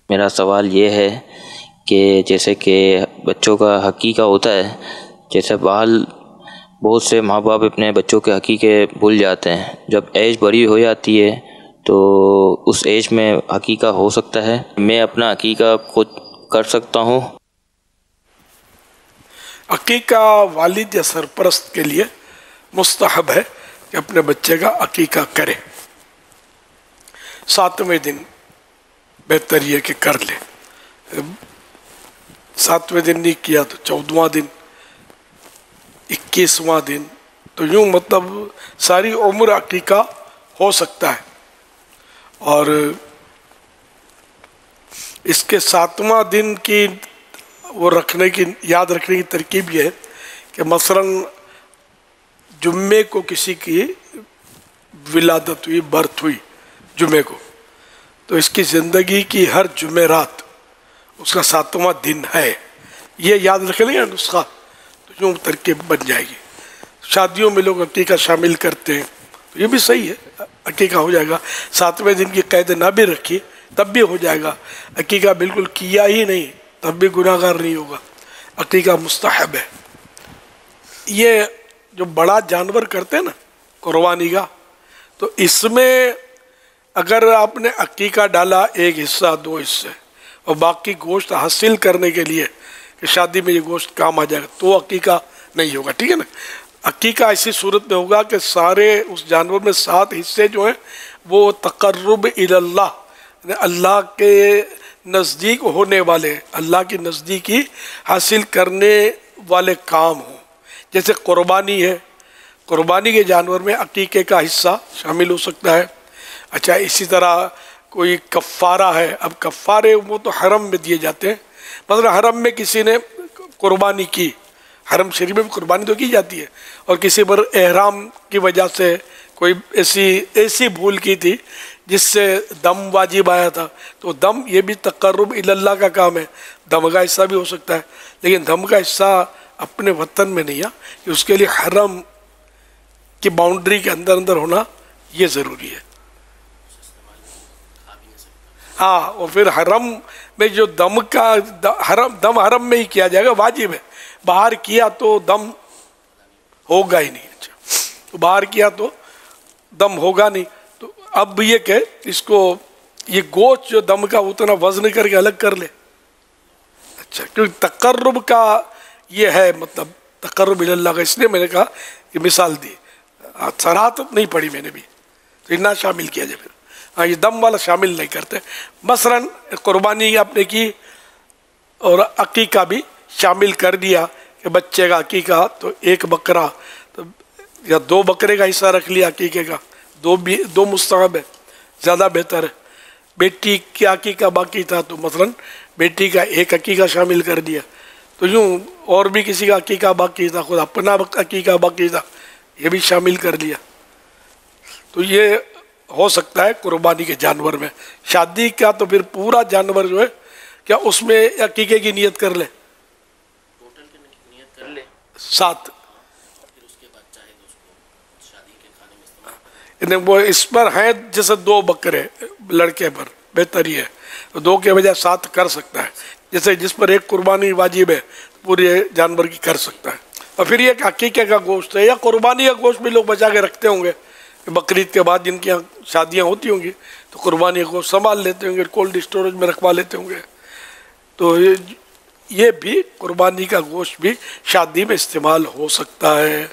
میرا سوال یہ ہے کہ جیسے کہ بچوں کا حقیقہ ہوتا ہے، جیسے بہت سے ماں باپ اپنے بچوں کے حقیقے بھول جاتے ہیں، جب ایج بڑی ہو جاتی ہے تو اس ایج میں حقیقہ ہو سکتا ہے، میں اپنا حقیقہ خود کر سکتا ہوں۔ عقیقہ والد یا سرپرست کے لیے مستحب ہے کہ اپنے بچے کا عقیقہ کرے۔ 7ویں دن بہتر یہ کہ کر لے، 7ویں دن نہیں کیا تو 14واں دن، 21واں دن، تو یوں مطلب ساری عمر عقیقہ ہو سکتا ہے۔ اور اس کے 7واں دن کی وہ یاد رکھنے کی ترکیب یہ ہے کہ مثلا جمعے کو کسی کی ولادت ہوئی، برتھ ہوئی جمعے کو، تو اس کی زندگی کی ہر جمعرات اس کا 7واں دن ہے، یہ یاد رکھ لیں گے نسخہ، تو یوں ترکیب بن جائے گی۔ شادیوں میں لوگ عقیقہ شامل کرتے ہیں، تو یہ بھی صحیح ہے، عقیقہ ہو جائے گا۔ 7ویں دن کی قید نہ بھی رکھی تب بھی ہو جائے گا، عقیقہ بالکل کیا ہی نہیں تب بھی گناہ گار نہیں ہوگا، عقیقہ مستحب ہے۔ یہ جو بڑا جانور کرتے ہیں نا قربانی کا، تو اس میں اگر آپ نے عقیقہ ڈالا 1 حصہ 2 حصے اور باقی گوشت حاصل کرنے کے لیے کہ شادی میں یہ گوشت کام آ جائے گا، تو عقیقہ نہیں ہوگا، ٹھیک ہے نا۔ عقیقہ ایسی صورت میں ہوگا کہ سارے اس جانور میں 7 حصے جو ہیں وہ تقرب اللہ، اللہ کے نزدیک ہونے والے، اللہ کی نزدیکی حاصل کرنے والے کام ہوں۔ جیسے قربانی ہے، قربانی کے جانور میں عقیقے کا حصہ شامل ہو سکتا ہے۔ اچھا، اسی طرح کوئی کفارہ ہے، اب کفارے وہ تو حرم میں دیے جاتے ہیں، مثلا حرم میں کسی نے قربانی کی، حرم شریف میں قربانی تو کی جاتی ہے، اور کسی پر احرام کی وجہ سے کوئی ایسی بھول کی تھی جس سے دم واجب آیا تھا، تو دم یہ بھی تقرب اللہ کا کام ہے، دم کا حصہ بھی ہو سکتا ہے، لیکن دم کا حصہ اپنے وطن میں نہیں ہے، کہ اس کے لیے حرم کی باؤنڈری کے اندر ہونا یہ ضروری ہے۔ ہاں، اور پھر حرم میں جو دم حرم میں ہی کیا جائے گا، واجب ہے، باہر کیا تو دم ہوگا ہی نہیں۔ اچھا، تو باہر کیا تو دم ہوگا نہیں، تو اب یہ کہ اس کو یہ گوشت جو دم کا اتنا وزن کر کے الگ کر لے۔ اچھا، کیونکہ تقرب کا یہ ہے، مطلب تقرب اللہ کا، اس لیے میں نے کہا کہ مثال دی، صراحت نہیں پڑھی میں نے بھی، تو اتنا شامل کیا جائے۔ پھر ہاں، یہ دم والا شامل نہیں کرتے۔ مثلا قربانی آپ نے کی اور عقیقہ بھی شامل کر دیا کہ بچے کا عقیقہ تو 1 بکرا یا 2 بکرے کا حصہ رکھ لیا عقیقے کا، 2 مستحب ہے، زیادہ بہتر ہے۔ بیٹی کی عقیقہ باقی تھا تو مثلا بیٹی کا 1 عقیقہ شامل کر دیا، تو یوں اور بھی کسی کا عقیقہ باقی تھا، خود اپنا عقیقہ باقی تھا، یہ بھی شامل کر لیا۔ تو یہ ہو سکتا ہے قربانی کے جانور میں۔ شادی کا تو پھر پورا جانور جو ہے، کیا اس میں عقیقے کی نیت کر لے؟ 7، وہ اس پر ہیں جیسے 2 بکرے لڑکے پر بہتر ہی ہے، تو 2 کے بجائے 7 کر سکتا ہے، جیسے جس پر 1 قربانی واجب ہے پورے جانور کی کر سکتا ہے۔ اور پھر یہ کہ عقیقے کا گوشت ہے یا قربانی کا گوشت بھی لوگ بچا کے رکھتے ہوں گے، بقرعید کے بعد جن کی شادیاں ہوتی ہوں گی تو قربانی کا گوشت سنبھال لیتے ہوں گے، کولڈ اسٹوریج میں رکھوا لیتے ہوں گے، تو یہ بھی قربانی کا گوشت بھی شادی میں استعمال ہو سکتا ہے۔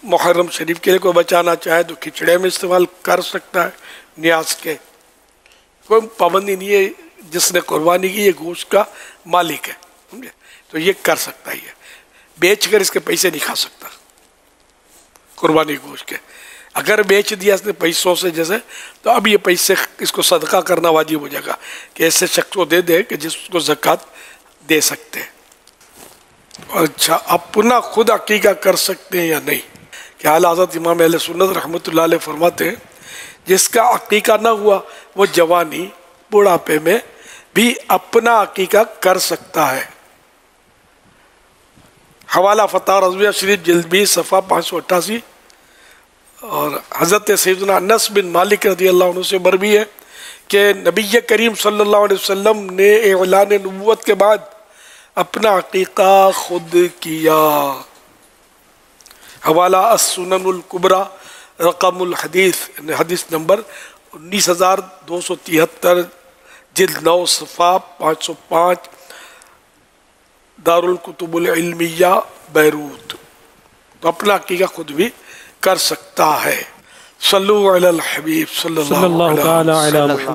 محرم شریف کے لیے کوئی بچانا چاہے تو کھچڑے میں استعمال کر سکتا ہے، نیاز کے، کوئی پابندی نہیں ہے، جس نے قربانی کی یہ گوشت کا مالک ہے، تو یہ کر سکتا ہی ہے، بیچ کر اس کے پیسے نہیں کھا سکتا قربانی گوشت کے۔ اگر بیچ دیا اس نے پیسوں سے جیسے، تو اب یہ پیسے اس کو صدقہ کرنا واجب ہو جائے گا کہ ایسے شخص کو دے دے کہ جس کو زکوٰۃ دے سکتے ہیں۔ اچھا، اپنا خود عقیقہ کر سکتے ہیں یا نہیں؟ کہ اعلیٰ حضرت امام اہل سنت رحمۃ اللہ علیہ فرماتے ہیں جس کا عقیقہ نہ ہوا وہ جوانی بڑھاپے میں بھی اپنا عقیقہ کر سکتا ہے۔ حوالہ فتح رضویہ شریف جلد 20 صفحہ 588، اور حضرت سیدنا انس بن مالک رضی اللہ عنہ سے مروی ہے کہ نبی کریم صلی اللہ علیہ وسلم نے اعلان نبوت کے بعد اپنا عقیقہ خود کیا۔ حوالہ السنن الکبریٰ، رقم الحدیث، حدیث نمبر 19273، جلد 9، صفحہ 505، دار الکتب العلمیہ بیروت۔ تو اپنا عقیقہ خود بھی کر سکتا ہے۔ صلو علی الحبیب صلی اللہ علیہ وسلم۔